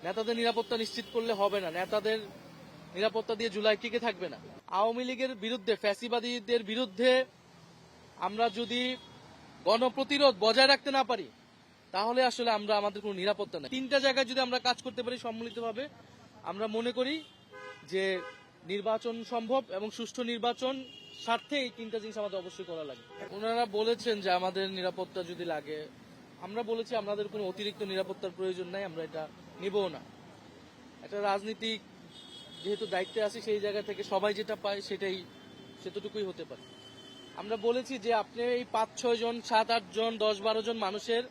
নেতাদের নিরাপত্তা নিশ্চিত করলে হবে না, নেতাদের নিরাপত্তা দিয়ে জুলাই টিকে থাকবে না। আওয়ামী লীগের বিরুদ্ধে, ফ্যাসিবাদীদের বিরুদ্ধে আমরা যদি গণপ্রতিরোধ বজায় রাখতে না পারি, তাহলে আসলে আমরা আমাদের কোনো নিরাপত্তা নেই। তিনটা জায়গায় যদি আমরা কাজ করতে পারি সম্মিলিতভাবে, আমরা মনে করি যে নির্বাচন সম্ভব এবং সুষ্ঠু নির্বাচন স্বার্থে এই তিনটা জিনিস আমাদের অবশ্যই করা লাগে। ওনারা বলেছেন যে আমাদের নিরাপত্তা যদি লাগে, আমরা বলেছি আমাদের কোনো অতিরিক্ত নিরাপত্তার প্রয়োজন নাই, আমরা এটা নিবও না। একটা রাজনীতিক যেহেতু দায়িত্বে আছি, সেই জায়গা থেকে সবাই যেটা পায় সেতটুকুই হতে পারে। আমরা বলেছি যে আপনি এই 5-6 জন, 7-8 জন, 10-12 জন মানুষের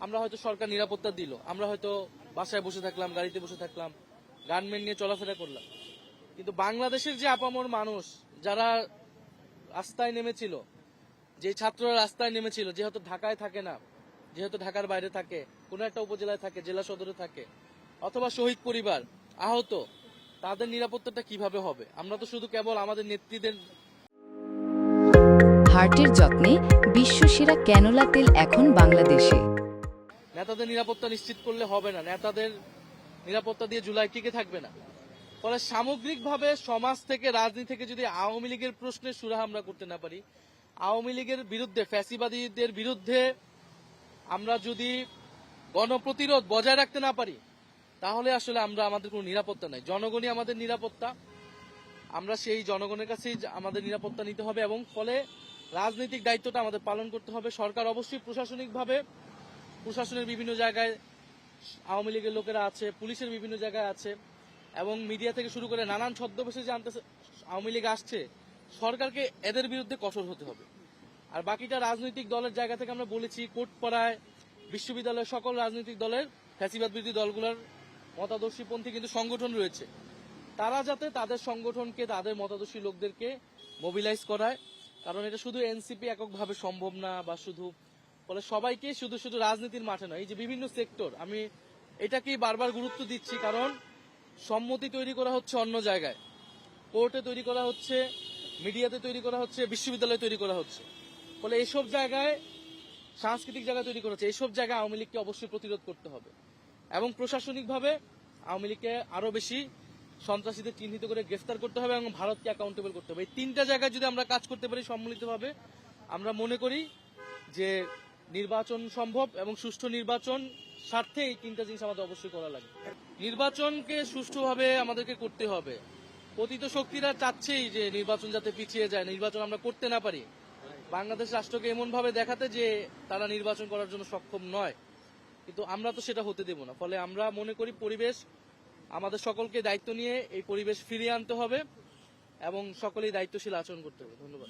আমরা হয়তো সরকার নিরাপত্তা দিল, আমরা হয়তো বাসায় বসে থাকলাম, গাড়িতে বসে থাকলাম, গানম্যান নিয়ে চলাফেরা করলাম, কিন্তু বাংলাদেশের যে আপামর মানুষ যারা রাস্তায় নেমেছিল, যে ছাত্ররা রাস্তায় নেমেছিল, যেহেতু ঢাকায় থাকে না, যেহেতু ঢাকার বাইরে থাকে, কোনো একটা উপজেলায় থাকে, জেলা সদরে থাকে, অথবা শহীদ পরিবার, আহত, তাদের নিরাপত্তাটা কিভাবে হবে? আমরা তো শুধু কেবল আমাদের নেত্রীদের। হার্টের যত্নে বিশ্বসেরা ক্যানোলা তেল এখন বাংলাদেশে। নেতাদের নিরাপত্তা নিশ্চিত করলে হবে না, নেতাদের নিরাপত্তা দিয়ে জুলাই টিকে থাকবে না। ফলে সামগ্রিকভাবে সমাজ থেকে, রাজনীতি থেকে যদি আওয়ামী লীগের প্রশ্নের সুরাহা আমরা করতে না পারি, আওয়ামী লীগের বিরুদ্ধে, ফ্যাসিবাদীদের বিরুদ্ধে আমরা যদি গণপ্রতিরোধ বজায় রাখতে না পারি, তাহলে আসলে আমরা আমাদের কোনো নিরাপত্তা নাই। জনগণই আমাদের নিরাপত্তা, আমরা সেই জনগণের কাছেই আমাদের নিরাপত্তা নিতে হবে এবং ফলে রাজনৈতিক দায়িত্বটা আমাদের পালন করতে হবে। সরকার অবশ্যই প্রশাসনিকভাবে, প্রশাসনের বিভিন্ন জায়গায় আওয়ামী লীগের লোকেরা আছে, পুলিশের বিভিন্ন জায়গায় আছে এবং মিডিয়া থেকে শুরু করে নানান ছদ্মবেশে যে আওয়ামী লীগ আসছে, সরকারকে এদের বিরুদ্ধে কঠোর হতে হবে। আর বাকিটা রাজনৈতিক দলের জায়গা থেকে আমরা বলেছি, কোর্টপাড়ায়, বিশ্ববিদ্যালয়ের সকল রাজনৈতিক দলের, ফ্যাসিবাদ বিরোধী দলগুলোর মতাদর্শীপন্থী কিন্তু সংগঠন রয়েছে, তারা যাতে তাদের সংগঠনকে, তাদের মতাদর্শী লোকদেরকে মোবিলাইজ করায়। কারণ এটা শুধু এনসিপি এককভাবে সম্ভব না, বা শুধু ফলে সবাইকে শুধু শুধু রাজনীতির মাঠে নয়, এই যে বিভিন্ন সেক্টর, আমি এটাকেই বারবার গুরুত্ব দিচ্ছি, কারণ সম্মতি তৈরি করা হচ্ছে অন্য জায়গায়, কোর্টে তৈরি করা হচ্ছে, মিডিয়াতে তৈরি করা হচ্ছে, বিশ্ববিদ্যালয়ে তৈরি করা হচ্ছে। ফলে এইসব জায়গায়, সাংস্কৃতিক জায়গায় তৈরি করা হচ্ছে, এইসব জায়গায় আওয়ামী লীগকে অবশ্যই প্রতিরোধ করতে হবে এবং প্রশাসনিকভাবে আওয়ামী লীগকে আরো বেশি সন্ত্রাসীদের চিহ্নিত করে গ্রেফতার করতে হবে এবং ভারতকে অ্যাকাউন্টেবল করতে হবে। এই তিনটা জায়গায় যদি আমরা কাজ করতে পারি সম্মিলিতভাবে, আমরা মনে করি যে নির্বাচন সম্ভব এবং সুষ্ঠু নির্বাচন স্বার্থে এই তিনটা জিনিস আমাদের অবশ্যই করা লাগে। নির্বাচনকে সুষ্ঠুভাবে আমাদেরকে করতে হবে। পতিত শক্তিরা চাচ্ছেই যে নির্বাচন যাতে পিছিয়ে যায়, নির্বাচন আমরা করতে না পারি, বাংলাদেশ রাষ্ট্রকে এমন ভাবে দেখাতে যে তারা নির্বাচন করার জন্য সক্ষম নয়, কিন্তু আমরা তো সেটা হতে দেব না। ফলে আমরা মনে করি পরিবেশ, আমাদের সকলকে দায়িত্ব নিয়ে এই পরিবেশ ফিরিয়ে আনতে হবে এবং সকলেই দায়িত্বশীল আচরণ করতে হবে। ধন্যবাদ।